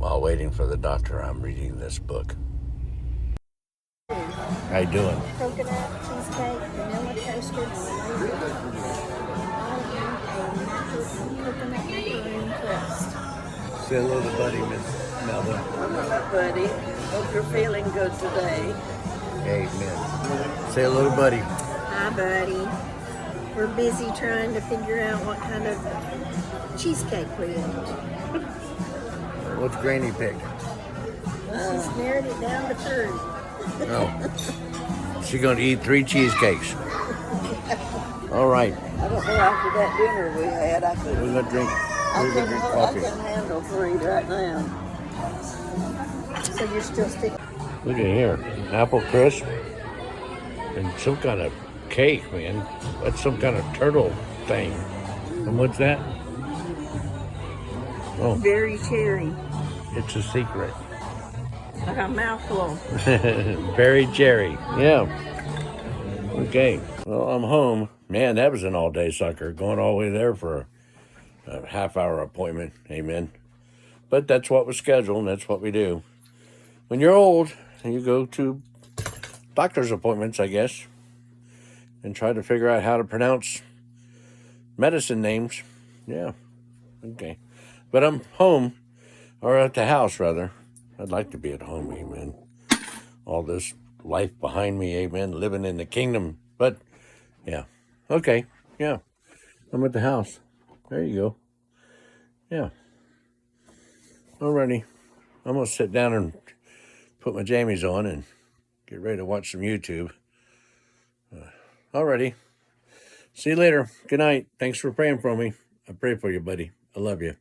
While waiting for the doctor, I'm reading this book. How you doing? Coconut, cheesecake, vanilla toasted, slavery, coconut macaroon crust. Say hello to Buddy, Miss Melba. Hello, buddy. Hope you're feeling good today. Amen. Say hello to Buddy. Hi, buddy. We're busy trying to figure out what kind of cheesecake we want. What's Granny pick? She's narrowed it down to 3. Oh. She's going to eat 3 cheesecakes. All right. I don't know, after that dinner we had, I We're going to drink I coffee. can handle 3 right now. So you're still sticking. Look at here. Apple crisp and some kind of cake, man. That's some kind of turtle thing. And what's that? Oh, Very cherry. it's a secret. Like a mouthful. Berry cherry. Yeah. Okay. Well, I'm home. Man, that was an all-day sucker. Going all the way there for a half-hour appointment. Amen. But that's what was scheduled, and that's what we do. When you're old, you go to doctor's appointments, I guess, and try to figure out how to pronounce medicine names. Yeah. Okay. But I'm home, or at the house, rather. I'd like to be at home, amen. All this life behind me, amen, living in the kingdom. But, yeah. Okay, yeah. I'm at the house. There you go. Yeah. Alrighty. I'm going to sit down and put my jammies on and get ready to watch some YouTube. Alrighty. See you later. Good night. Thanks for praying for me. I pray for you, buddy. I love you.